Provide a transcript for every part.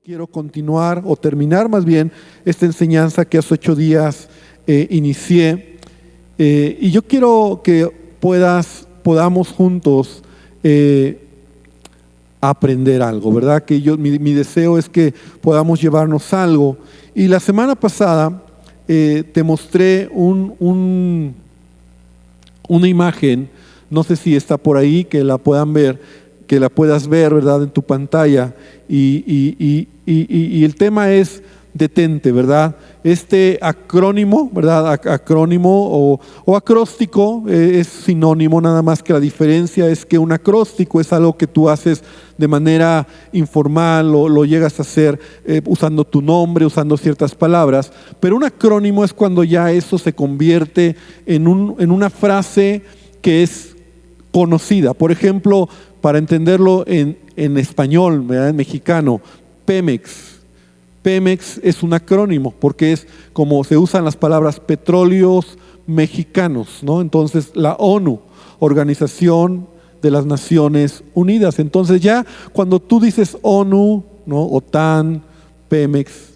Quiero continuar o terminar más bien esta enseñanza que hace 8 días inicié, y yo quiero que podamos juntos aprender algo, ¿verdad? Que mi deseo es que podamos llevarnos algo. Y la semana pasada te mostré una imagen, no sé si está por ahí, que la puedas ver, ¿verdad? En tu pantalla. Y el tema es detente, ¿verdad? Este acrónimo, ¿verdad? Acrónimo o acróstico es sinónimo, nada más que la diferencia es que un acróstico es algo que tú haces de manera informal o lo llegas a hacer usando tu nombre, usando ciertas palabras, pero un acrónimo es cuando ya eso se convierte en una frase que es conocida. Por ejemplo, para entenderlo en español, ¿verdad? En mexicano, Pemex. Pemex es un acrónimo porque es como se usan las palabras petróleos mexicanos, ¿no? Entonces la ONU, Organización de las Naciones Unidas. Entonces ya cuando tú dices ONU, ¿no? OTAN, Pemex,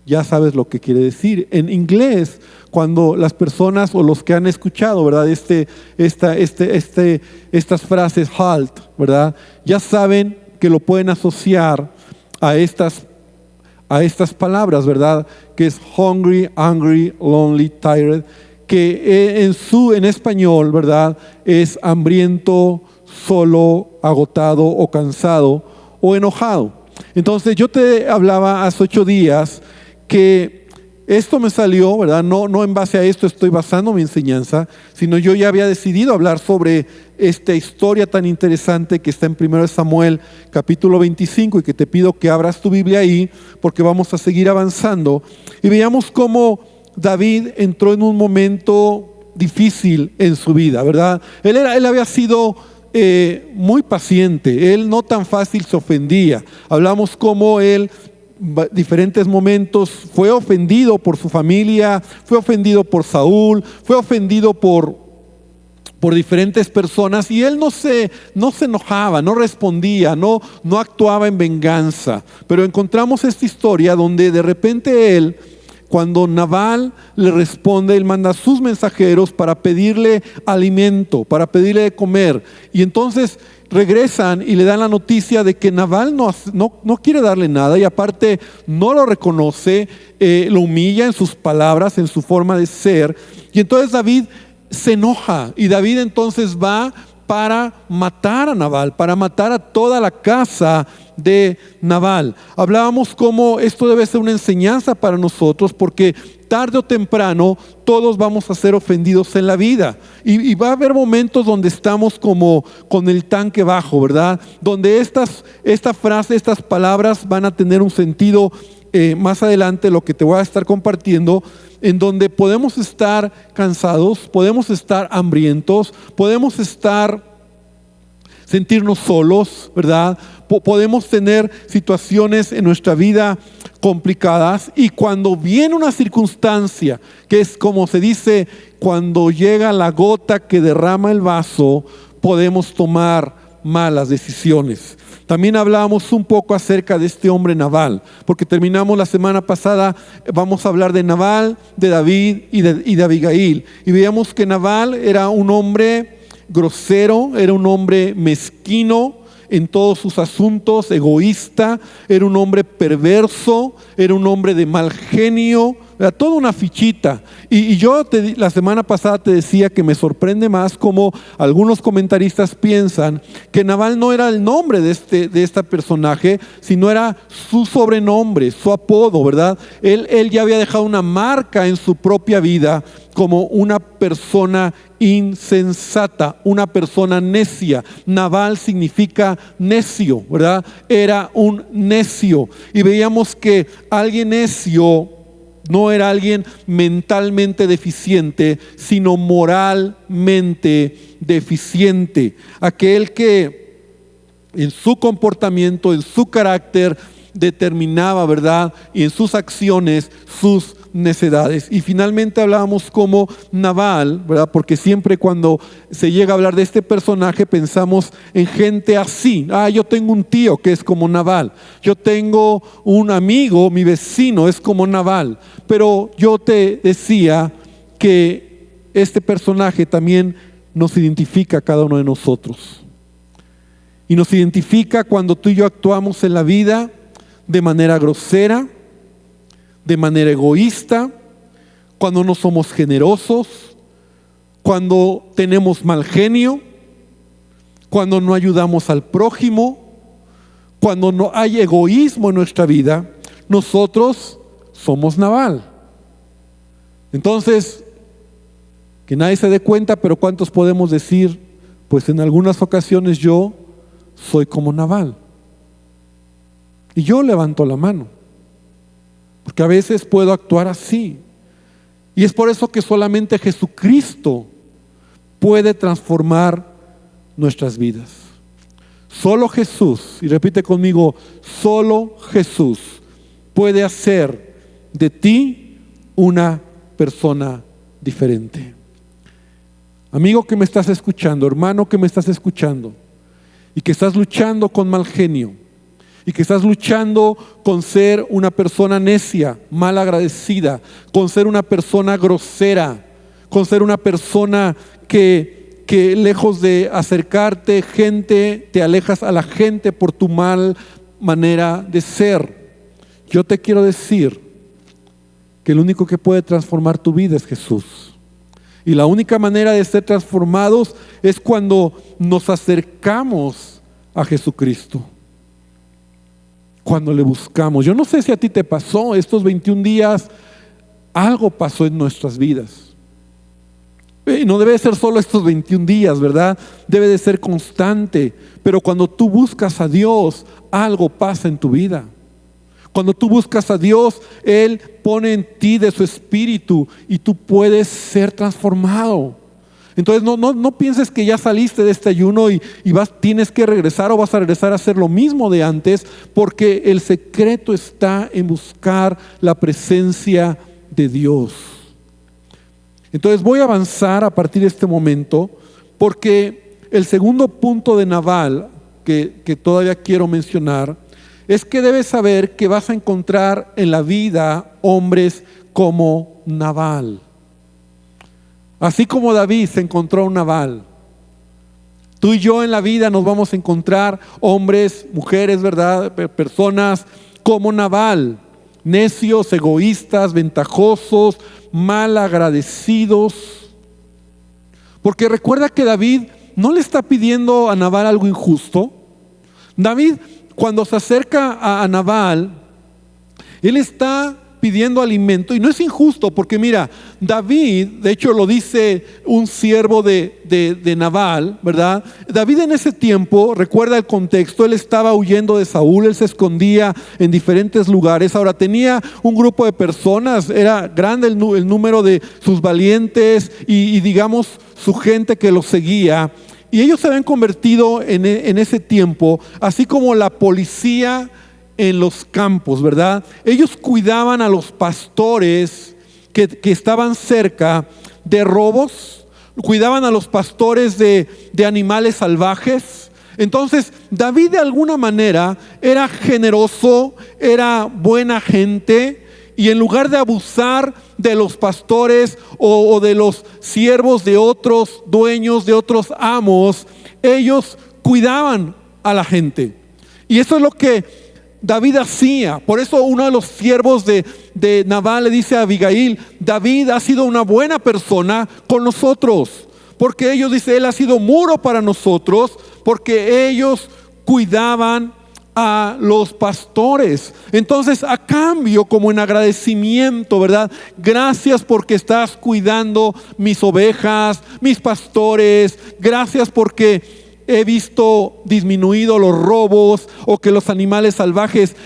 ya sabes lo que quiere decir. En inglés, cuando las personas o los que han escuchado, ¿verdad? Estas frases HALT, ¿verdad? Ya saben que lo pueden asociar a estas palabras, ¿verdad? Que es hungry, angry, lonely, tired, que en español, ¿verdad? Es hambriento, solo, agotado o cansado o enojado. Entonces yo te hablaba hace 8 días que esto me salió, ¿verdad? No en base a esto estoy basando mi enseñanza, sino yo ya había decidido hablar sobre esta historia tan interesante que está en 1 Samuel capítulo 25 y que te pido que abras tu Biblia ahí porque vamos a seguir avanzando. Y veamos cómo David entró en un momento difícil en su vida, ¿verdad? Él había sido muy paciente, él no tan fácil se ofendía. Hablamos cómo él diferentes momentos fue ofendido por su familia, fue ofendido por Saúl, fue ofendido por diferentes personas y él no se enojaba, no respondía, no actuaba en venganza. Pero encontramos esta historia donde de repente él, cuando Nabal le responde, él manda a sus mensajeros para pedirle alimento, para pedirle de comer, y entonces regresan y le dan la noticia de que Nabal no quiere darle nada y aparte no lo reconoce, lo humilla en sus palabras, en su forma de ser. Y entonces David se enoja y David entonces va para matar a Nabal, para matar a toda la casa de Nabal. Hablábamos cómo esto debe ser una enseñanza para nosotros porque tarde o temprano todos vamos a ser ofendidos en la vida y va a haber momentos donde estamos como con el tanque bajo, ¿verdad? Donde esta frase, estas palabras van a tener un sentido más adelante, lo que te voy a estar compartiendo, en donde podemos estar cansados, podemos estar hambrientos, podemos sentirnos solos, ¿verdad? Podemos tener situaciones en nuestra vida complicadas y cuando viene una circunstancia, que es como se dice, cuando llega la gota que derrama el vaso, podemos tomar malas decisiones. También hablábamos un poco acerca de este hombre Nabal, porque terminamos la semana pasada, vamos a hablar de Nabal, de David y de Abigail. Y veíamos que Nabal era un hombre grosero, era un hombre mezquino en todos sus asuntos, egoísta, era un hombre perverso, era un hombre de mal genio, era toda una fichita. Y yo la semana pasada te decía que me sorprende más cómo algunos comentaristas piensan que Nabal no era el nombre de este personaje, sino era su sobrenombre, su apodo, ¿verdad? Él ya había dejado una marca en su propia vida como una persona insensata, una persona necia. Nabal significa necio, ¿verdad? Era un necio. Y veíamos que alguien necio no era alguien mentalmente deficiente, sino moralmente deficiente. Aquel que en su comportamiento, en su carácter, determinaba, ¿verdad? Y en sus acciones, sus necedades. Y finalmente hablábamos como Nabal, ¿verdad? Porque siempre cuando se llega a hablar de este personaje pensamos en gente así. Yo tengo un tío que es como Nabal. Yo tengo un amigo, mi vecino es como Nabal. Pero yo te decía que este personaje también nos identifica a cada uno de nosotros. Y nos identifica cuando tú y yo actuamos en la vida de manera grosera, de manera egoísta, cuando no somos generosos, cuando tenemos mal genio, cuando no ayudamos al prójimo, cuando no hay egoísmo en nuestra vida. Nosotros somos Nabal. Entonces, que nadie se dé cuenta, pero ¿cuántos podemos decir? Pues en algunas ocasiones yo soy como Nabal. Y yo levanto la mano, porque a veces puedo actuar así. Y es por eso que solamente Jesucristo puede transformar nuestras vidas. Solo Jesús, y repite conmigo, solo Jesús puede hacer de ti una persona diferente. Amigo que me estás escuchando, hermano que me estás escuchando, y que estás luchando con mal genio, y que estás luchando con ser una persona necia, mal agradecida, con ser una persona grosera, con ser una persona que lejos de acercarte gente, te alejas a la gente por tu mal manera de ser. Yo te quiero decir que el único que puede transformar tu vida es Jesús. Y la única manera de ser transformados es cuando nos acercamos a Jesucristo. Cuando le buscamos. Yo no sé si a ti te pasó estos 21 días, algo pasó en nuestras vidas. Y no debe ser solo estos 21 días, ¿verdad? Debe de ser constante. Pero cuando tú buscas a Dios, algo pasa en tu vida. Cuando tú buscas a Dios, Él pone en ti de su espíritu y tú puedes ser transformado. Entonces no pienses que ya saliste de este ayuno y tienes que regresar o vas a regresar a hacer lo mismo de antes, porque el secreto está en buscar la presencia de Dios. Entonces voy a avanzar a partir de este momento, porque el segundo punto de Nabal que todavía quiero mencionar es que debes saber que vas a encontrar en la vida hombres como Nabal. Así como David se encontró un Nabal, tú y yo en la vida nos vamos a encontrar hombres, mujeres, ¿verdad? Personas como Nabal, necios, egoístas, ventajosos, mal agradecidos. Porque recuerda que David no le está pidiendo a Nabal algo injusto. David, cuando se acerca a Nabal, él está pidiendo alimento y no es injusto, porque mira, David, de hecho lo dice un siervo de Nabal, ¿verdad? David en ese tiempo, recuerda el contexto, él estaba huyendo de Saúl, él se escondía en diferentes lugares. Ahora tenía un grupo de personas, era grande el número de sus valientes y digamos su gente que lo seguía. Y ellos se habían convertido en ese tiempo, así como la policía en los campos, ¿verdad? Ellos cuidaban a los pastores que estaban cerca de robos, cuidaban a los pastores de animales salvajes. Entonces, David de alguna manera era generoso, era buena gente, y en lugar de abusar de los pastores o de los siervos de otros dueños, de otros amos, ellos cuidaban a la gente. Y eso es lo que David hacía. Por eso uno de los siervos de Nabal le dice a Abigail: David ha sido una buena persona con nosotros, porque ellos, dice, él ha sido muro para nosotros, porque ellos cuidaban a los pastores. Entonces, a cambio, como en agradecimiento, ¿verdad? Gracias porque estás cuidando mis ovejas, mis pastores. Gracias porque he visto disminuido los robos o que los animales salvajes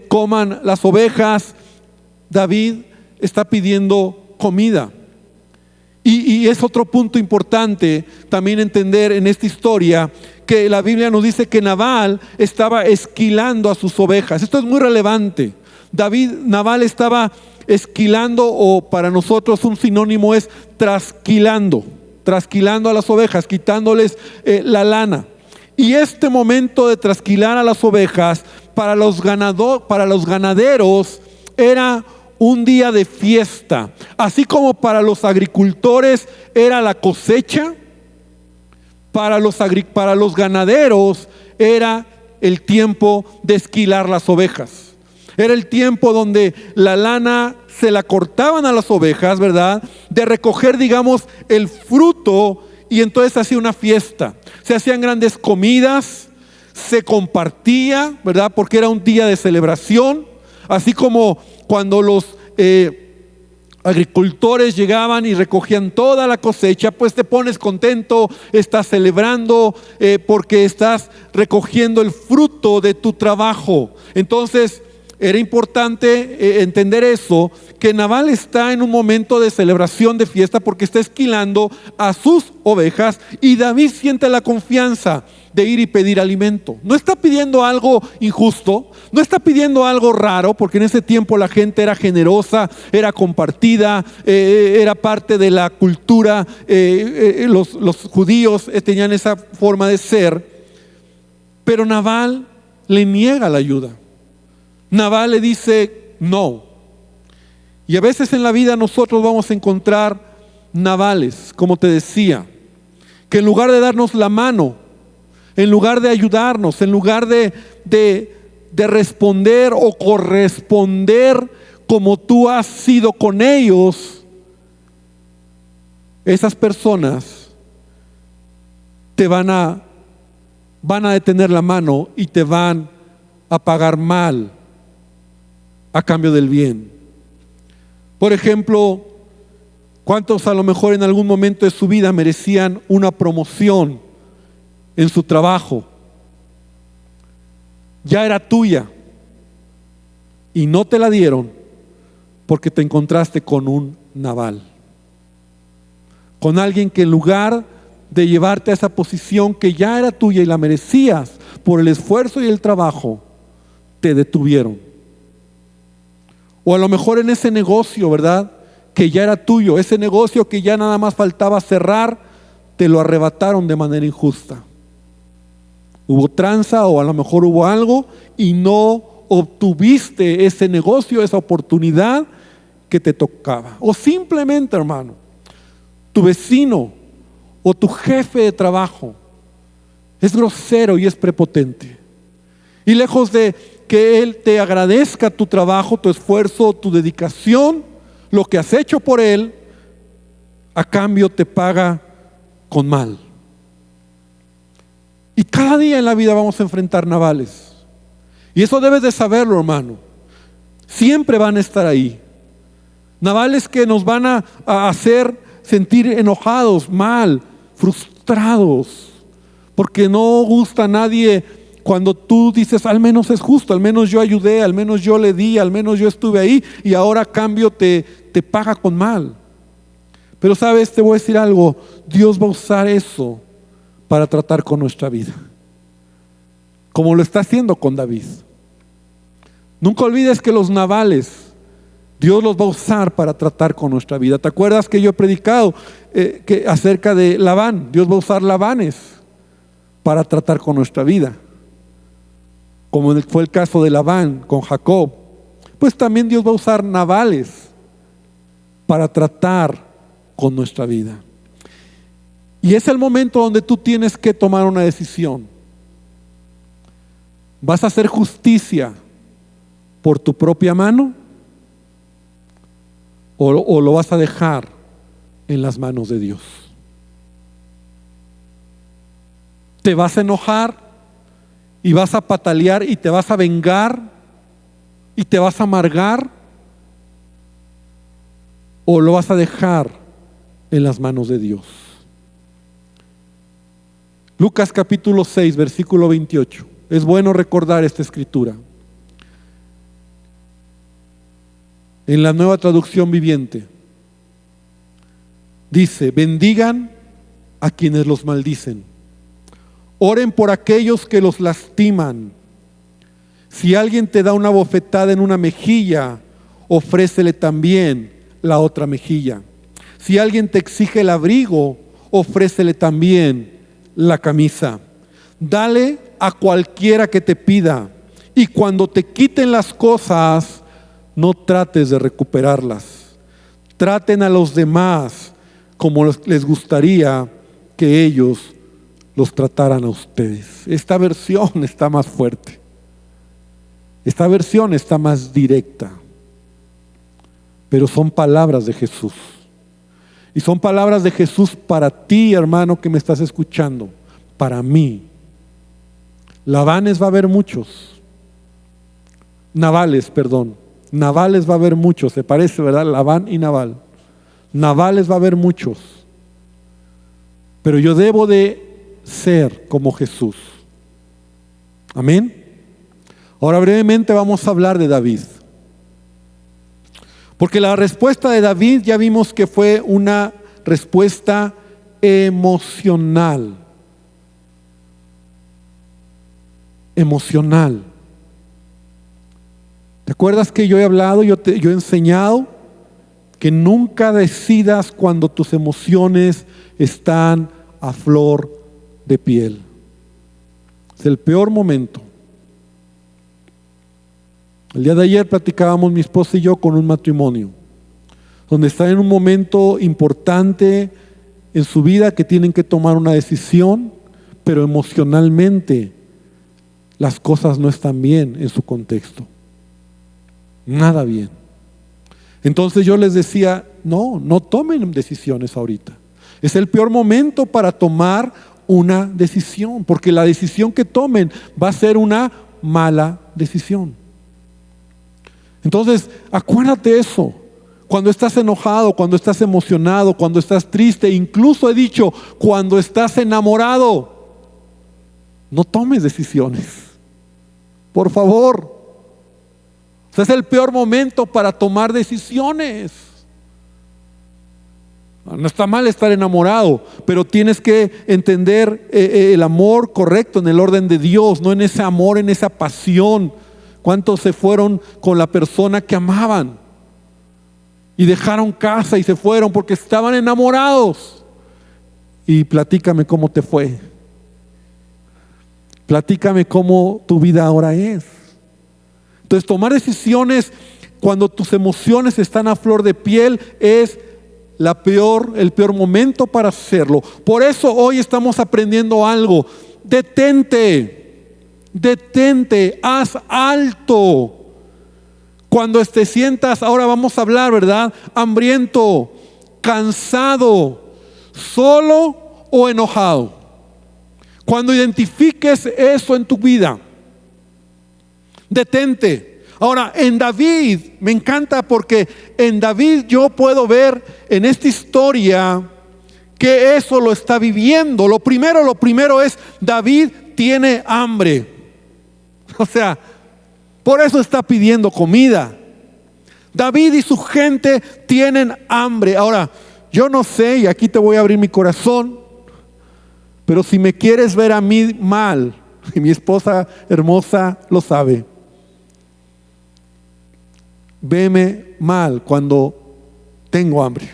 coman las ovejas. David está pidiendo comida. Y es otro punto importante también entender en esta historia, que la Biblia nos dice que Nabal estaba esquilando a sus ovejas. Esto es muy relevante. Nabal estaba esquilando, o para nosotros un sinónimo es trasquilando a las ovejas, quitándoles la lana. Y este momento de trasquilar a las ovejas para los ganaderos era un día de fiesta, así como para los agricultores era la cosecha. Para los ganaderos era el tiempo de esquilar las ovejas. Era el tiempo donde la lana se la cortaban a las ovejas, ¿verdad? De recoger, digamos, el fruto, y entonces se hacía una fiesta. Se hacían grandes comidas, se compartía, ¿verdad? Porque era un día de celebración. Así como cuando los agricultores llegaban y recogían toda la cosecha, pues te pones contento, estás celebrando porque estás recogiendo el fruto de tu trabajo. Entonces era importante entender eso, que Nabal está en un momento de celebración, de fiesta, porque está esquilando a sus ovejas, y David siente la confianza de ir y pedir alimento. No está pidiendo algo injusto, no está pidiendo algo raro, porque en ese tiempo la gente era generosa, era compartida, era parte de la cultura. Los judíos tenían esa forma de ser, pero Nabal le niega la ayuda. Nabal le dice no. Y a veces en la vida nosotros vamos a encontrar Nabales, como te decía, que en lugar de darnos la mano, en lugar de ayudarnos, en lugar de responder o corresponder como tú has sido con ellos, esas personas te van a detener la mano y te van a pagar mal a cambio del bien. Por ejemplo, ¿cuántos a lo mejor en algún momento de su vida merecían una promoción en su trabajo? Ya era tuya y no te la dieron porque te encontraste con un Nabal, con alguien que en lugar de llevarte a esa posición que ya era tuya y la merecías por el esfuerzo y el trabajo, te detuvieron. O a lo mejor en ese negocio, ¿verdad?, que ya era tuyo, ese negocio que ya nada más faltaba cerrar, te lo arrebataron de manera injusta. Hubo tranza, o a lo mejor hubo algo, y no obtuviste ese negocio, esa oportunidad que te tocaba. O simplemente, hermano, tu vecino o tu jefe de trabajo es grosero y es prepotente, y lejos de que él te agradezca tu trabajo, tu esfuerzo, tu dedicación, lo que has hecho por él, a cambio te paga con mal. Y cada día en la vida vamos a enfrentar Nabales, y eso debes de saberlo, hermano. Siempre van a estar ahí Nabales que nos van a hacer sentir enojados, mal, frustrados, porque no gusta a nadie cuando tú dices, al menos es justo, al menos yo ayudé, al menos yo le di, al menos yo estuve ahí, y ahora a cambio te paga con mal. Pero sabes, te voy a decir algo, Dios va a usar eso para tratar con nuestra vida, como lo está haciendo con David. Nunca olvides que los Nabales Dios los va a usar para tratar con nuestra vida. ¿Te acuerdas que yo he predicado acerca de Labán? Dios va a usar Labanes para tratar con nuestra vida, como fue el caso de Labán con Jacob. Pues también Dios va a usar Nabales para tratar con nuestra vida. Y es el momento donde tú tienes que tomar una decisión. ¿Vas a hacer justicia por tu propia mano? ¿O lo vas a dejar en las manos de Dios? ¿Te vas a enojar y vas a patalear y te vas a vengar y te vas a amargar? ¿O lo vas a dejar en las manos de Dios? Lucas capítulo 6, versículo 28. Es bueno recordar esta escritura. En la Nueva Traducción Viviente dice: bendigan a quienes los maldicen, oren por aquellos que los lastiman. Si alguien te da una bofetada en una mejilla, ofrécele también la otra mejilla. Si alguien te exige el abrigo, ofrécele también la camisa. Dale a cualquiera que te pida, y cuando te quiten las cosas, no trates de recuperarlas. Traten a los demás como les gustaría que ellos los trataran a ustedes. Esta versión está más fuerte. Esta versión está más directa. Pero son palabras de Jesús. Y son palabras de Jesús para ti, hermano, que me estás escuchando. Para mí. Labanes va a haber muchos. Navales va a haber muchos. Se parece, ¿verdad? Labán y Nabal. Navales va a haber muchos. Pero yo debo de ser como Jesús. Amén. Ahora brevemente vamos a hablar de David. Porque la respuesta de David ya vimos que fue una respuesta emocional. Emocional. ¿Te acuerdas que yo he hablado, yo he enseñado que nunca decidas cuando tus emociones están a flor de piel? Es el peor momento. El día de ayer platicábamos mi esposa y yo con un matrimonio donde están en un momento importante en su vida que tienen que tomar una decisión, pero emocionalmente las cosas no están bien en su contexto. Nada bien. Entonces yo les decía, no tomen decisiones ahorita. Es el peor momento para tomar una decisión, porque la decisión que tomen va a ser una mala decisión. Entonces, acuérdate eso. Cuando estás enojado, cuando estás emocionado, cuando estás triste, incluso he dicho, cuando estás enamorado, no tomes decisiones. Por favor. Es el peor momento para tomar decisiones. No está mal estar enamorado, pero tienes que entender el amor correcto en el orden de Dios, no en ese amor, en esa pasión. ¿Cuántos se fueron con la persona que amaban? Y dejaron casa y se fueron porque estaban enamorados. Y platícame cómo te fue. Platícame cómo tu vida ahora es. Entonces, tomar decisiones cuando tus emociones están a flor de piel es el peor momento para hacerlo. Por eso hoy estamos aprendiendo algo. Detente, haz alto. Cuando te sientas, ahora vamos a hablar, ¿verdad? Hambriento, cansado, solo o enojado. Cuando identifiques eso en tu vida, detente. Ahora, en David, me encanta porque en David yo puedo ver en esta historia que eso lo está viviendo. Lo primero es, David tiene hambre. O sea, por eso está pidiendo comida. David y su gente tienen hambre. Ahora, yo no sé, y aquí te voy a abrir mi corazón, pero si me quieres ver a mí mal, y mi esposa hermosa lo sabe, veme mal cuando tengo hambre.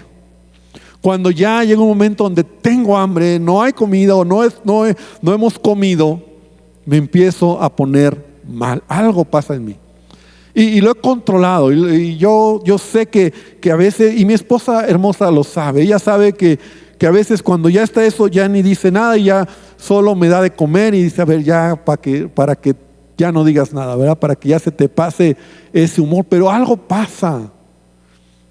Cuando ya llega un momento donde tengo hambre, no hay comida o no hemos comido, me empiezo a poner mal. Algo pasa en mí. Y lo he controlado. Y yo sé que a veces, y mi esposa hermosa lo sabe, ella sabe que a veces cuando ya está eso, ya ni dice nada y ya solo me da de comer y dice, a ver, ya para que ya no digas nada, ¿verdad? Para que ya se te pase ese humor, pero algo pasa.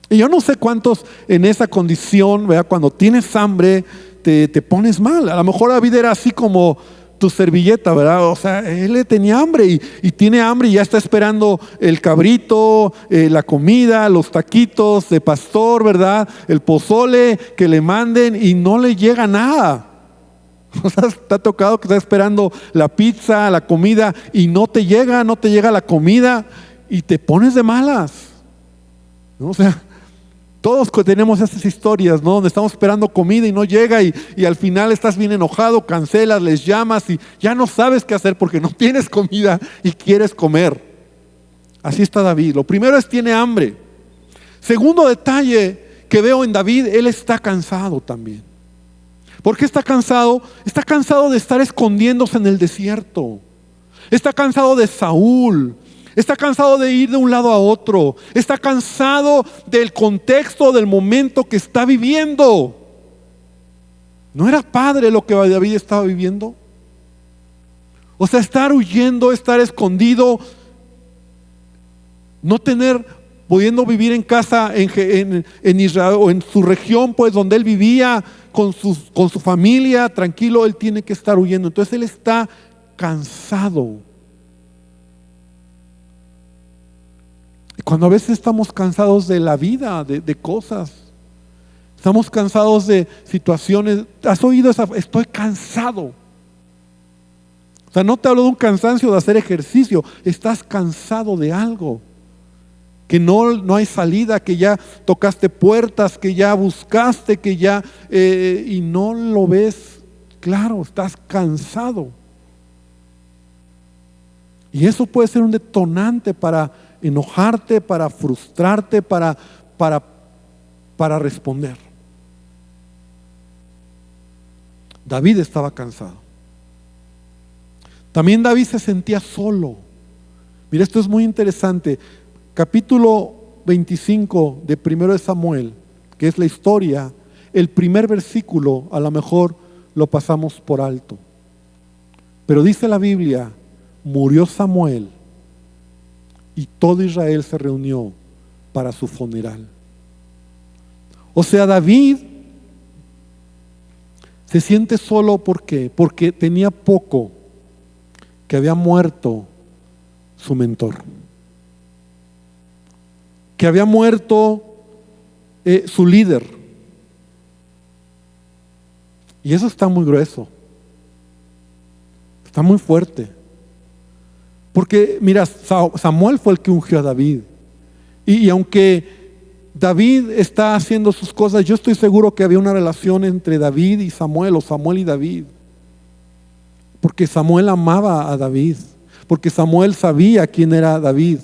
Y yo no sé cuántos en esa condición, ¿verdad? Cuando tienes hambre, te pones mal. A lo mejor David era así como tu servilleta, ¿verdad? O sea, él tenía hambre y tiene hambre y ya está esperando el cabrito, la comida, los taquitos de pastor, ¿verdad? El pozole que le manden y no le llega nada. O sea, te ha tocado que estás esperando la pizza, la comida y no te llega la comida y te pones de malas, ¿no? O sea, todos tenemos esas historias, ¿no? Donde estamos esperando comida y no llega y al final estás bien enojado, cancelas, les llamas y ya no sabes qué hacer porque no tienes comida y quieres comer. Así está David. Lo primero es tiene hambre. Segundo detalle que veo en David, él está cansado también. ¿Por qué está cansado? Está cansado de estar escondiéndose en el desierto. Está cansado de Saúl. Está cansado de ir de un lado a otro. Está cansado del contexto, del momento que está viviendo. ¿No era padre lo que David estaba viviendo? O sea, estar huyendo, estar escondido, no pudiendo vivir en casa en Israel o en su región, pues donde él vivía con su familia, tranquilo, él tiene que estar huyendo. Entonces él está cansado. Cuando a veces estamos cansados de la vida, de cosas, estamos cansados de situaciones. ¿Has oído esa? Estoy cansado. O sea, no te hablo de un cansancio de hacer ejercicio. Estás cansado de algo. Que no hay salida, que ya tocaste puertas, que ya buscaste, que ya y no lo ves claro. Estás cansado. Y eso puede ser un detonante para enojarte, para frustrarte, para responder. David estaba cansado. También David se sentía solo. Mira, esto es muy interesante. Capítulo 25 de 1 de Samuel, que es la historia, el primer versículo a lo mejor lo pasamos por alto. Pero dice la Biblia, murió Samuel y todo Israel se reunió para su funeral. O sea, David se siente solo, ¿por qué? Porque tenía poco que había muerto su mentor, que había muerto su líder. Y eso está muy grueso, está muy fuerte. Porque mira, Samuel fue el que ungió a David. Y aunque David está haciendo sus cosas, yo estoy seguro que había una relación entre David y Samuel, o Samuel y David. Porque Samuel amaba a David, porque Samuel sabía quién era David.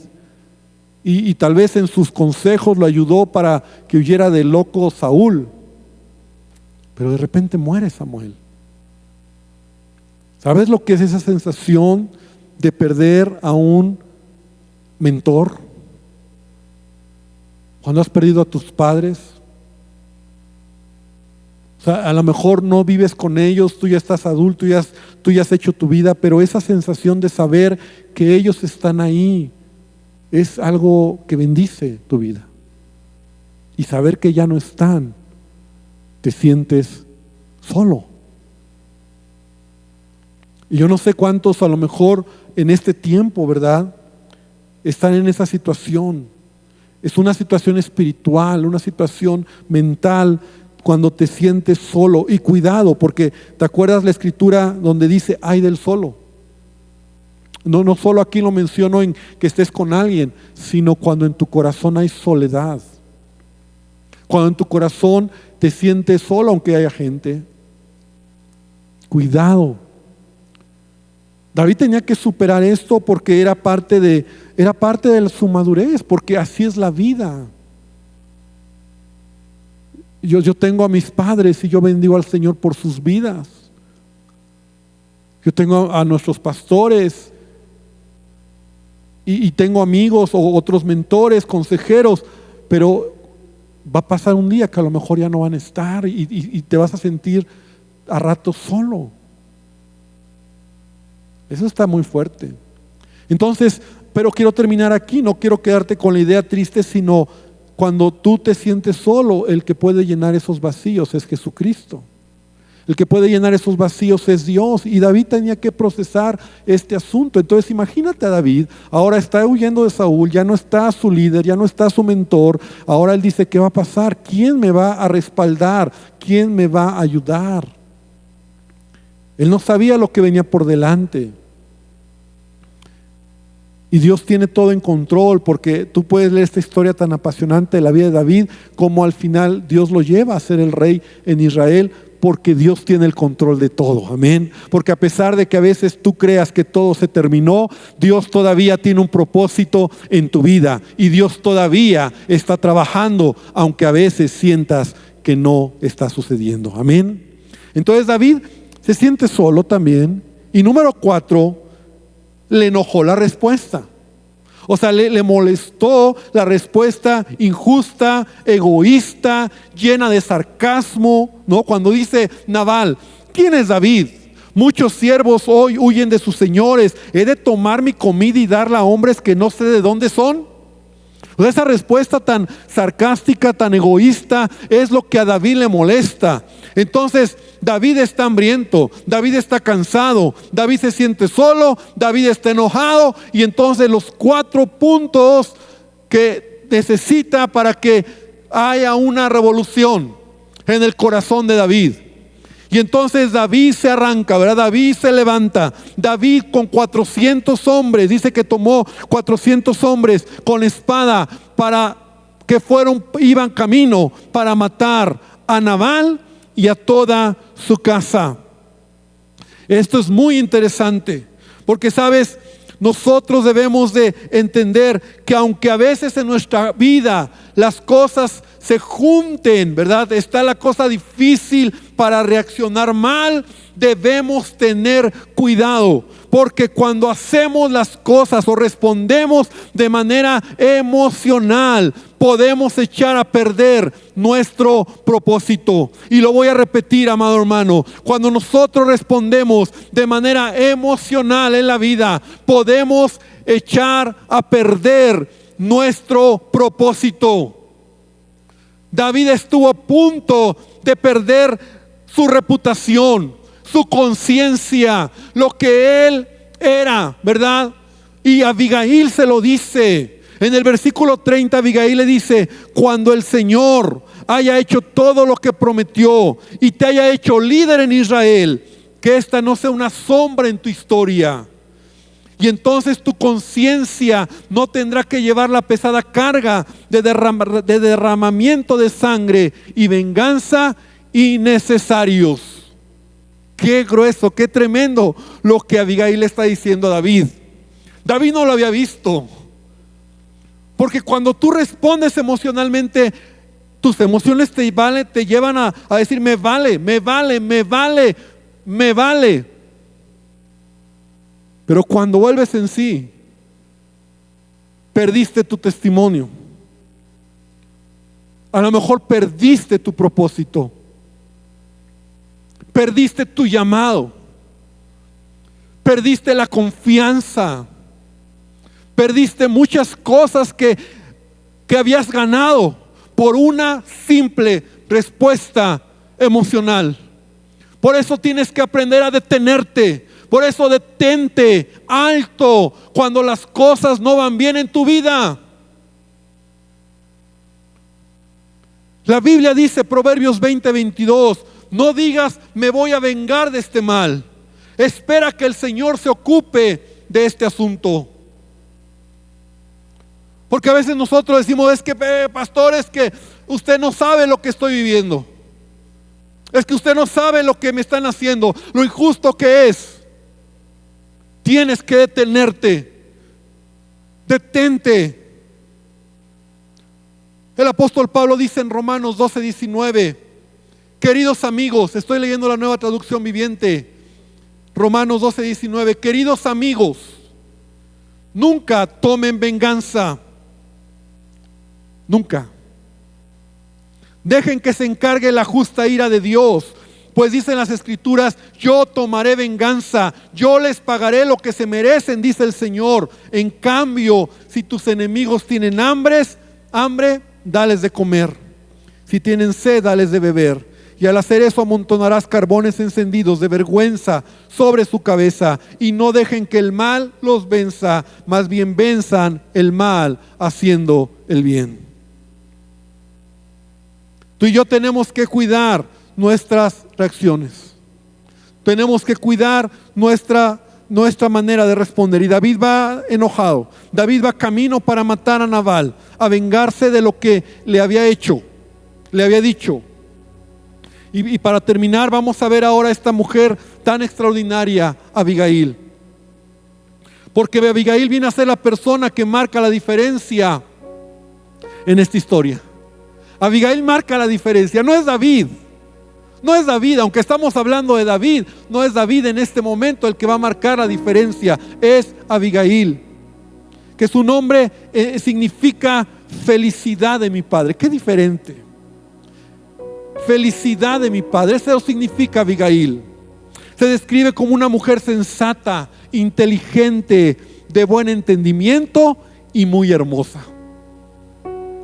Y tal vez en sus consejos lo ayudó para que huyera del loco Saúl. Pero de repente muere Samuel. ¿Sabes lo que es esa sensación de perder a un mentor? Cuando has perdido a tus padres. O sea, a lo mejor no vives con ellos, tú ya estás adulto, tú ya has hecho tu vida, pero esa sensación de saber que ellos están ahí es algo que bendice tu vida. Y saber que ya no están, te sientes solo. Y yo no sé cuántos a lo mejor en este tiempo, ¿verdad?, están en esa situación. Es una situación espiritual, una situación mental, cuando te sientes solo. Y cuidado, porque ¿te acuerdas la escritura donde dice ay del solo? No solo aquí lo menciono en que estés con alguien, sino cuando en tu corazón hay soledad. Cuando en tu corazón te sientes solo aunque haya gente. Cuidado. David tenía que superar esto porque era parte de su madurez, porque así es la vida. Yo tengo a mis padres y yo bendigo al Señor por sus vidas. Yo tengo a nuestros pastores y tengo amigos o otros mentores, consejeros, pero va a pasar un día que a lo mejor ya no van a estar y te vas a sentir a rato solo. Eso está muy fuerte. Entonces, pero quiero terminar aquí, no quiero quedarte con la idea triste, sino cuando tú te sientes solo, el que puede llenar esos vacíos es Jesucristo. El que puede llenar esos vacíos es Dios. Y David tenía que procesar este asunto. Entonces imagínate a David, ahora está huyendo de Saúl, ya no está su líder, ya no está su mentor. Ahora él dice, ¿qué va a pasar? ¿Quién me va a respaldar? ¿Quién me va a ayudar? Él no sabía lo que venía por delante. Y Dios tiene todo en control, porque tú puedes leer esta historia tan apasionante de la vida de David, como al final Dios lo lleva a ser el rey en Israel Porque Dios tiene el control de todo, amén. Porque a pesar de que a veces tú creas que todo se terminó, Dios todavía tiene un propósito en tu vida y Dios todavía está trabajando, aunque a veces sientas que no está sucediendo, amén. Entonces David se siente solo también. Y número 4, le enojó la respuesta. O sea, le molestó la respuesta injusta, egoísta, llena de sarcasmo, ¿no? Cuando dice Nabal, ¿quién es David? Muchos siervos hoy huyen de sus señores. ¿He de tomar mi comida y darla a hombres que no sé de dónde son? O sea, esa respuesta tan sarcástica, tan egoísta, es lo que a David le molesta. Entonces, David está hambriento, David está cansado, David se siente solo, David está enojado. Y entonces los 4 puntos que necesita para que haya una revolución en el corazón de David. Y entonces David se arranca, ¿verdad? David se levanta. David con 400 hombres, dice que tomó 400 hombres con espada para que iban camino para matar a Nabal y a toda su casa. Esto es muy interesante, porque sabes, nosotros debemos de entender que aunque a veces en nuestra vida las cosas se junten, ¿verdad? Está la cosa difícil para reaccionar mal, debemos tener cuidado, porque cuando hacemos las cosas o respondemos de manera emocional, podemos echar a perder nuestro propósito. Y lo voy a repetir, amado hermano, cuando nosotros respondemos de manera emocional en la vida, podemos echar a perder nuestro propósito. David estuvo a punto de perder su reputación, su conciencia, lo que él era, ¿verdad? Y Abigail se lo dice. En el versículo 30, Abigail le dice: cuando el Señor haya hecho todo lo que prometió y te haya hecho líder en Israel, que esta no sea una sombra en tu historia. Y entonces tu conciencia no tendrá que llevar la pesada carga de derramamiento de sangre y venganza innecesarios. Qué grueso, qué tremendo lo que Abigail le está diciendo a David. David no lo había visto. Porque cuando tú respondes emocionalmente, tus emociones te llevan a decir: me vale. Pero cuando vuelves en sí, perdiste tu testimonio. A lo mejor perdiste tu propósito. Perdiste tu llamado. Perdiste la confianza. Perdiste muchas cosas que habías ganado por una simple respuesta emocional. Por eso tienes que aprender a detenerte. Por eso detente alto cuando las cosas no van bien en tu vida. La Biblia dice, Proverbios 20:22, no digas: me voy a vengar de este mal. Espera que el Señor se ocupe de este asunto. Porque a veces nosotros decimos: es que pastor, es que usted no sabe lo que estoy viviendo. Es que usted no sabe lo que me están haciendo, lo injusto que es. Tienes que detenerte. Detente. El apóstol Pablo dice en Romanos 12:19, queridos amigos, estoy leyendo la Nueva Traducción Viviente. Romanos 12:19, queridos amigos, nunca tomen venganza. Nunca. Dejen que se encargue la justa ira de Dios. Pues dicen las Escrituras: yo tomaré venganza, yo les pagaré lo que se merecen, dice el Señor. En cambio, si tus enemigos tienen hambre, dales de comer. Si tienen sed, dales de beber. Y al hacer eso amontonarás carbones encendidos de vergüenza sobre su cabeza. Y no dejen que el mal los venza, más bien venzan el mal haciendo el bien. Tú y yo tenemos que cuidar nuestras reacciones. Tenemos que cuidar nuestra manera de responder. Y David va enojado. David va camino para matar a Nabal, a vengarse de lo que le había hecho, le había dicho. Y para terminar, vamos a ver ahora a esta mujer tan extraordinaria, Abigail. Porque Abigail viene a ser la persona que marca la diferencia en esta historia. Abigail marca la diferencia, no es David. No es David, aunque estamos hablando de David, no es David en este momento el que va a marcar la diferencia, es Abigail, que su nombre significa felicidad de mi padre. Qué diferente. Felicidad de mi padre, eso significa Abigail. Se describe como una mujer sensata, inteligente, de buen entendimiento y muy hermosa.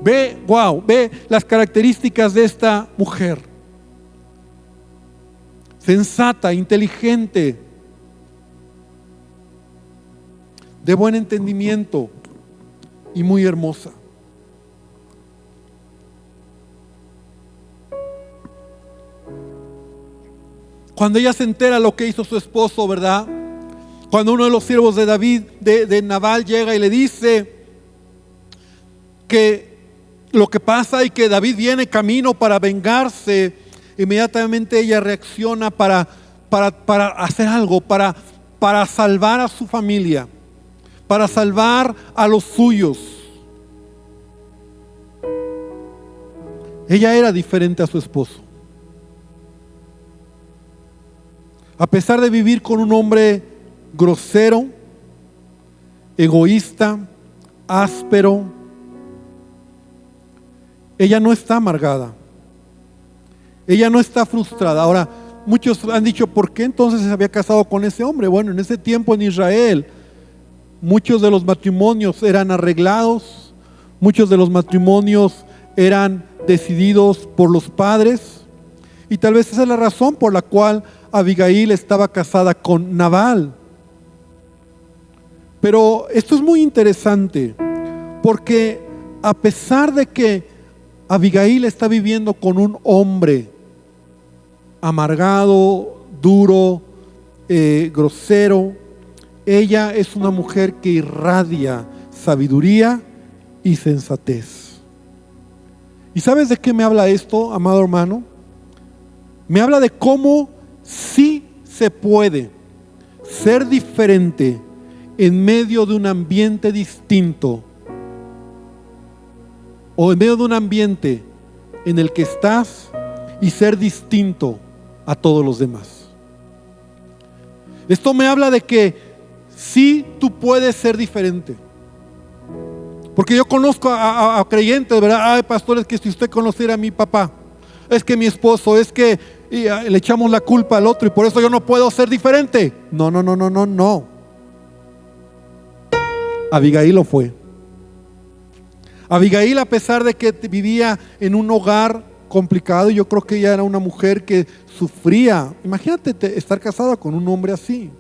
Ve las características de esta mujer. Sensata, inteligente, de buen entendimiento y muy hermosa. Cuando ella se entera lo que hizo su esposo, ¿verdad? Cuando uno de los siervos de David, de Nabal, llega y le dice que lo que pasa y que David viene camino para vengarse, inmediatamente ella reacciona para hacer algo, para salvar a su familia, para salvar a los suyos. Ella era diferente a su esposo. A pesar de vivir con un hombre grosero, egoísta, áspero, ella no está amargada. Ella no está frustrada. Ahora, muchos han dicho, ¿por qué entonces se había casado con ese hombre? Bueno, en ese tiempo en Israel, muchos de los matrimonios eran arreglados, muchos de los matrimonios eran decididos por los padres, y tal vez esa es la razón por la cual Abigail estaba casada con Nabal. Pero esto es muy interesante, porque a pesar de que Abigail está viviendo con un hombre amargado, duro, grosero, ella es una mujer que irradia sabiduría y sensatez. ¿Y sabes de qué me habla esto, amado hermano? Me habla de cómo sí se puede ser diferente en medio de un ambiente distinto, o en medio de un ambiente en el que estás, y ser distinto a todos los demás. Esto me habla de que sí tú puedes ser diferente. Porque yo conozco a creyentes, ¿verdad? Ay, pastor, es que si usted conociera a mi papá, es que mi esposo, es que le echamos la culpa al otro y por eso yo no puedo ser diferente. No. Abigail lo fue. Abigail, a pesar de que vivía en un hogar complicado, yo creo que ella era una mujer que sufría. Imagínate estar casada con un hombre así.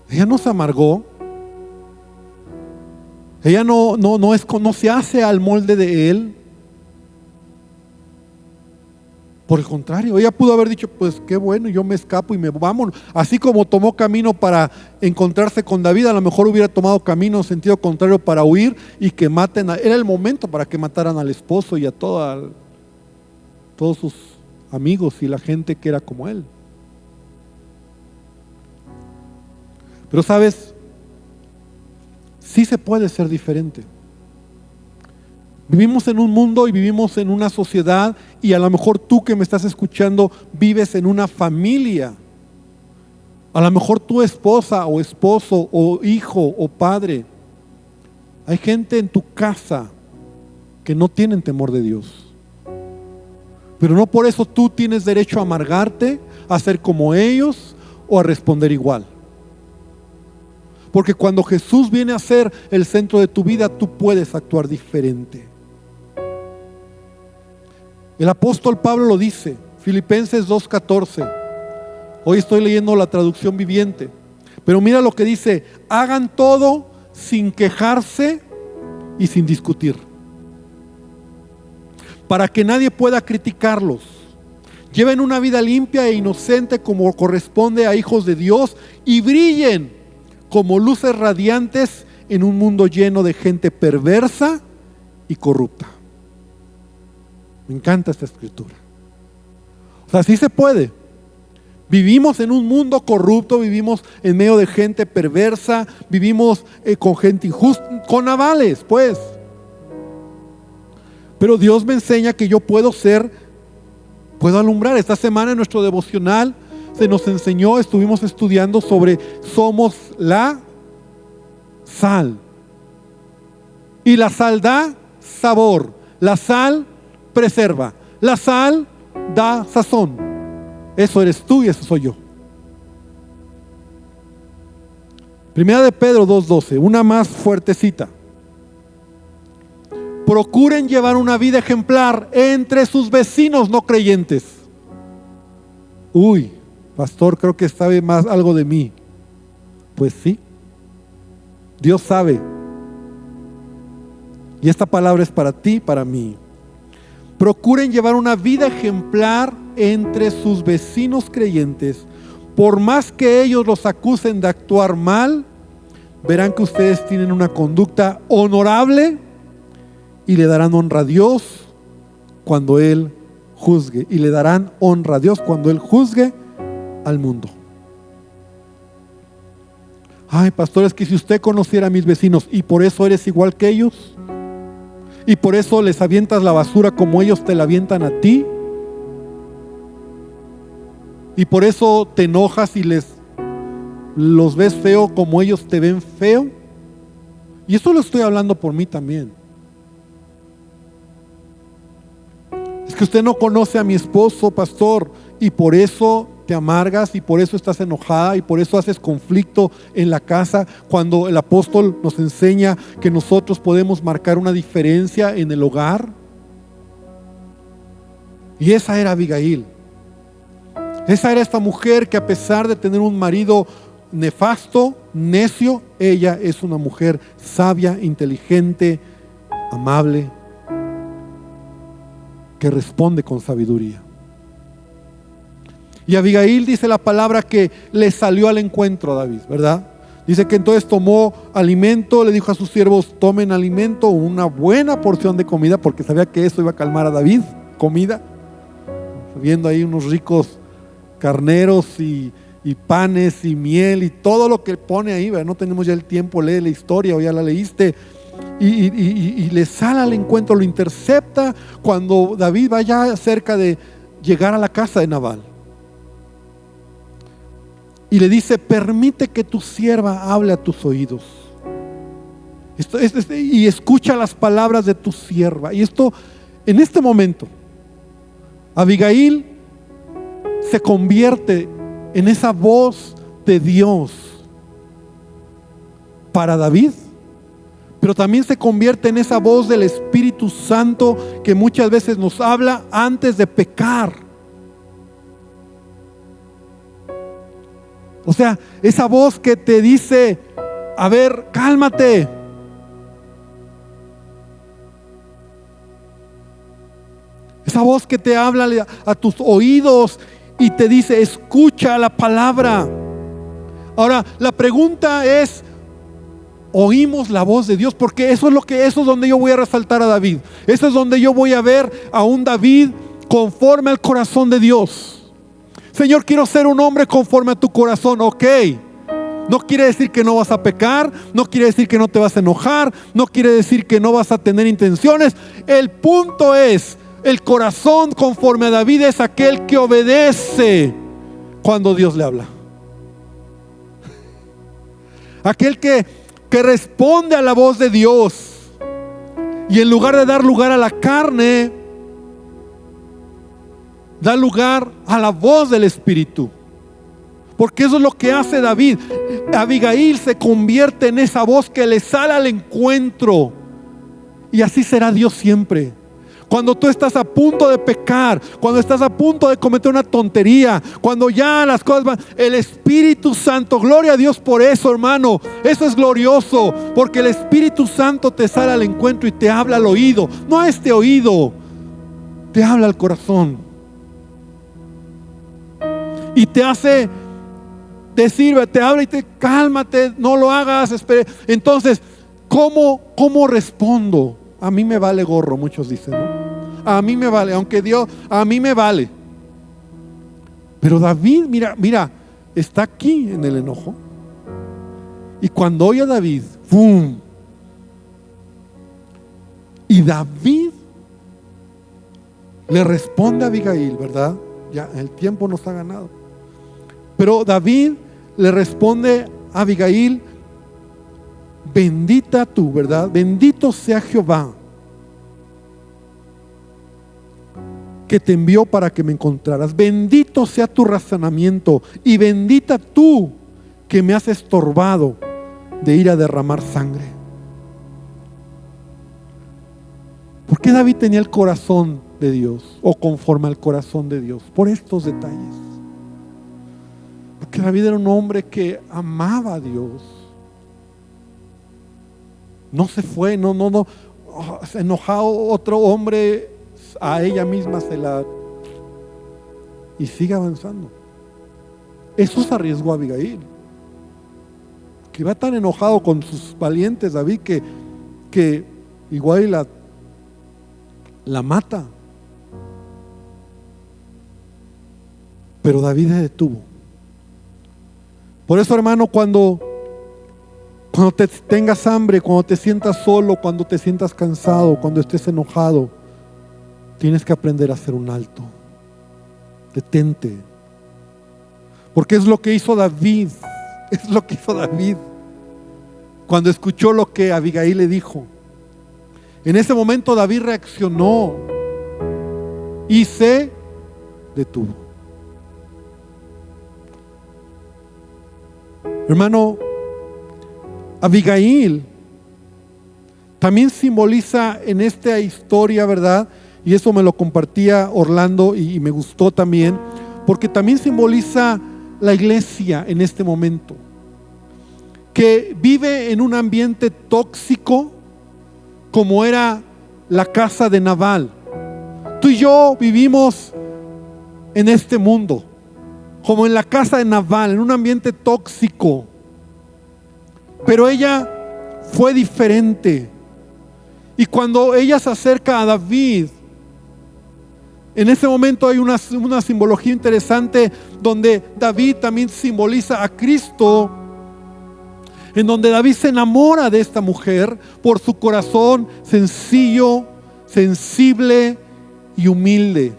Ella no se amargó. Ella no se hace al molde de él. Por el contrario, ella pudo haber dicho, pues qué bueno, yo me escapo y me vamos. Así como tomó camino para encontrarse con David, a lo mejor hubiera tomado camino en sentido contrario para huir y que maten. Era el momento para que mataran al esposo y a todos sus amigos y la gente que era como él. Pero sabes, sí se puede ser diferente. Vivimos en un mundo y vivimos en una sociedad, y a lo mejor tú que me estás escuchando vives en una familia. A lo mejor tu esposa o esposo o hijo o padre. Hay gente en tu casa que no tienen temor de Dios. Pero no por eso tú tienes derecho a amargarte, a ser como ellos o a responder igual. Porque cuando Jesús viene a ser el centro de tu vida, tú puedes actuar diferente. El apóstol Pablo lo dice, Filipenses 2:14. Hoy estoy leyendo la traducción viviente, pero mira lo que dice: hagan todo sin quejarse y sin discutir, para que nadie pueda criticarlos. Lleven una vida limpia e inocente como corresponde a hijos de Dios, y brillen como luces radiantes en un mundo lleno de gente perversa y corrupta. Me encanta esta escritura. O sea, sí se puede. Vivimos en un mundo corrupto, vivimos en medio de gente perversa, vivimos con gente injusta, con Nabales, pues. Pero Dios me enseña que yo puedo alumbrar. Esta semana en nuestro devocional se nos enseñó, estuvimos estudiando sobre somos la sal. Y la sal da sabor, la sal preserva, la sal da sazón. Eso eres tú y eso soy yo. Primera de Pedro 2:12, una más fuertecita. Procuren llevar una vida ejemplar entre sus vecinos no creyentes. Uy, pastor, creo que sabe más algo de mí. Pues sí, Dios sabe. Y esta palabra es para ti y para mí. Procuren llevar una vida ejemplar entre sus vecinos creyentes. Por más que ellos los acusen de actuar mal, verán que ustedes tienen una conducta honorable y le darán honra a Dios cuando Él juzgue. Y le darán honra a Dios cuando Él juzgue al mundo. Ay, pastor, es que si usted conociera a mis vecinos y por eso eres igual que ellos, y por eso les avientas la basura como ellos te la avientan a ti, y por eso te enojas y los ves feo como ellos te ven feo. Y esto lo estoy hablando por mí también. Es que usted no conoce a mi esposo, pastor, y por eso te amargas y por eso estás enojada y por eso haces conflicto en la casa, cuando el apóstol nos enseña que nosotros podemos marcar una diferencia en el hogar. Y esa era Abigail. Esa era esta mujer que, a pesar de tener un marido nefasto, necio, ella es una mujer sabia, inteligente, amable, que responde con sabiduría. Y Abigail, dice la palabra, que le salió al encuentro a David, ¿verdad? Dice que entonces tomó alimento, le dijo a sus siervos: tomen alimento, una buena porción de comida, porque sabía que eso iba a calmar a David, comida. Viendo ahí unos ricos carneros y panes y miel y todo lo que pone ahí, ¿verdad? No tenemos ya el tiempo, lee la historia o ya la leíste. Y le sale al encuentro, lo intercepta cuando David va ya cerca de llegar a la casa de Nabal. Y le dice: permite que tu sierva hable a tus oídos. Y escucha las palabras de tu sierva. Y esto, en este momento, Abigail se convierte en esa voz de Dios para David, pero también se convierte en esa voz del Espíritu Santo que muchas veces nos habla antes de pecar. O sea, esa voz que te dice: a ver, cálmate. Esa voz que te habla a tus oídos y te dice: escucha la palabra. Ahora, la pregunta es: ¿oímos la voz de Dios? Porque eso es donde yo voy a resaltar a David. Eso es donde yo voy a ver a un David conforme al corazón de Dios. Señor, quiero ser un hombre conforme a tu corazón. Ok, no quiere decir que no vas a pecar, no quiere decir que no te vas a enojar, no quiere decir que no vas a tener intenciones. El punto es, el corazón conforme a David es aquel que obedece cuando Dios le habla. Aquel que responde a la voz de Dios. Y en lugar de dar lugar a la carne, da lugar a la voz del Espíritu. Porque eso es lo que hace David. Abigail se convierte en esa voz que le sale al encuentro. Y así será Dios siempre. Cuando tú estás a punto de pecar, cuando estás a punto de cometer una tontería, cuando ya las cosas van, el Espíritu Santo, gloria a Dios por eso, hermano. Eso es glorioso, porque el Espíritu Santo te sale al encuentro y te habla al oído. No a este oído, te habla al corazón. Y te hace, te sirve, te habla y te: cálmate, no lo hagas, espere. Entonces, ¿cómo respondo? A mí me vale gorro, muchos dicen, ¿no? a mí me vale, aunque Dios, a mí me vale. Pero David, mira, está aquí en el enojo. Y cuando oye a David, ¡pum! Y David le responde a Abigail, ¿verdad? Ya el tiempo nos ha ganado. Pero David le responde a Abigail: bendita tú, ¿verdad? Bendito sea Jehová, que te envió para que me encontraras. Bendito sea tu razonamiento, y bendita tú que me has estorbado de ir a derramar sangre. ¿Por qué David tenía el corazón de Dios, o conforme al corazón de Dios? Por estos detalles. Porque David era un hombre que amaba a Dios. No se fue, no, se enojado otro hombre, a ella misma se la... y sigue avanzando. Eso se arriesgó a Abigail, que iba tan enojado con sus valientes David que igual la mata. Pero David se detuvo. Por eso, hermano, cuando te tengas hambre, cuando te sientas solo, cuando te sientas cansado, cuando estés enojado, tienes que aprender a hacer un alto. Detente. Porque es lo que hizo David. Es lo que hizo David cuando escuchó lo que Abigail le dijo. En ese momento David reaccionó y se detuvo. Hermano, Abigail también simboliza en esta historia, ¿verdad? Y eso me lo compartía Orlando y me gustó también, porque también simboliza la iglesia en este momento, que vive en un ambiente tóxico como era la casa de Nabal. Tú y yo vivimos en este mundo como en la casa de Nabal, en un ambiente tóxico. Pero ella fue diferente. Y cuando ella se acerca a David, en ese momento hay una simbología interesante donde David también simboliza a Cristo, en donde David se enamora de esta mujer por su corazón sencillo, sensible y humilde.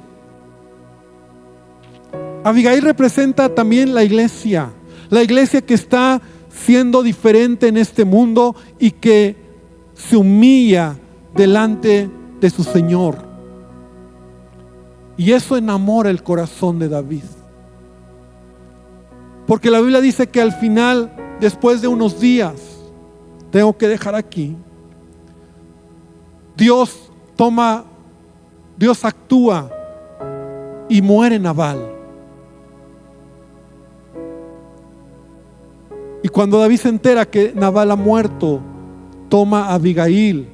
Abigail representa también la iglesia que está siendo diferente en este mundo y que se humilla delante de su Señor. Y eso enamora el corazón de David. Porque la Biblia dice que al final, después de unos días, tengo que dejar aquí, Dios actúa y muere Nabal. Y cuando David se entera que Nabal ha muerto, toma a Abigail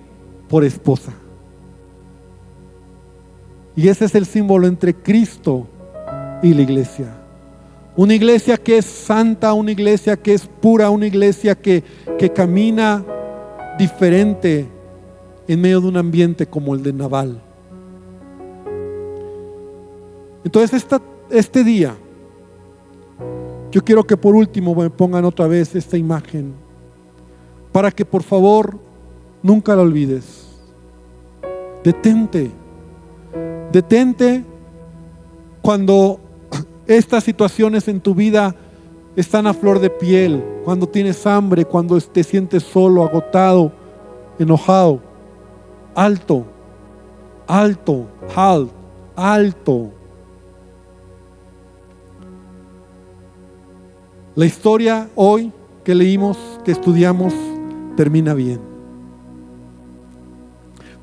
por esposa. Y ese es el símbolo entre Cristo y la iglesia. Una iglesia que es santa, una iglesia que es pura, una iglesia que camina diferente en medio de un ambiente como el de Nabal. Entonces este día, yo quiero que por último me pongan otra vez esta imagen, para que por favor nunca la olvides. Detente cuando estas situaciones en tu vida están a flor de piel, cuando tienes hambre, cuando te sientes solo, agotado, enojado. Alto. La historia hoy que leímos, que estudiamos, termina bien.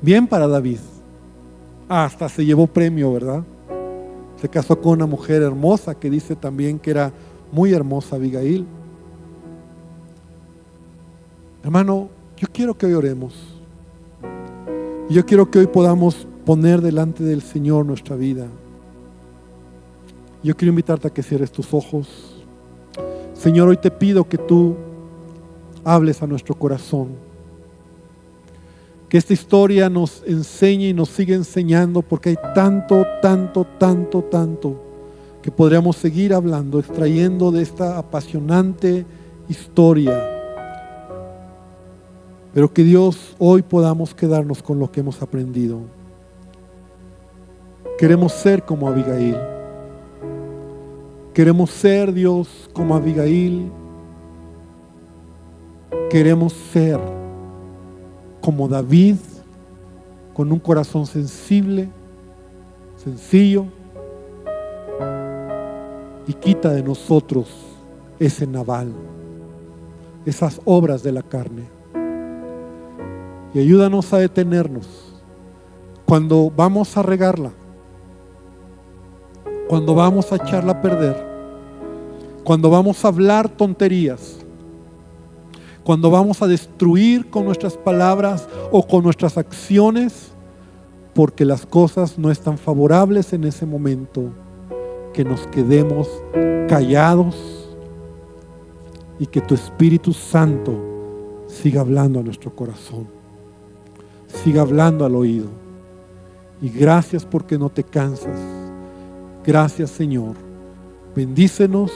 Bien para David. Hasta se llevó premio, ¿verdad? Se casó con una mujer hermosa que dice también que era muy hermosa, Abigail. Hermano, yo quiero que hoy oremos. Yo quiero que hoy podamos poner delante del Señor nuestra vida. Yo quiero invitarte a que cierres tus ojos. Señor, hoy te pido que tú hables a nuestro corazón, Que esta historia nos enseñe y nos siga enseñando, porque hay tanto que podríamos seguir hablando, extrayendo de esta apasionante historia. Pero que Dios, hoy podamos quedarnos con lo que hemos aprendido. Queremos ser como Abigail. Queremos ser, Dios, como Abigail. Queremos ser como David, con un corazón sensible, sencillo, y quita de nosotros ese Nabal, esas obras de la carne. Y ayúdanos a detenernos cuando vamos a regarla, cuando vamos a echarla a perder, cuando vamos a hablar tonterías, cuando vamos a destruir con nuestras palabras o con nuestras acciones, porque las cosas no están favorables en ese momento. Que nos quedemos callados y que tu Espíritu Santo siga hablando a nuestro corazón, siga hablando al oído. Y gracias porque no te cansas. Gracias, Señor. Bendícenos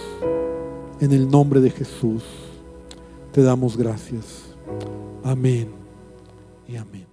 en el nombre de Jesús. Te damos gracias. Amén y amén.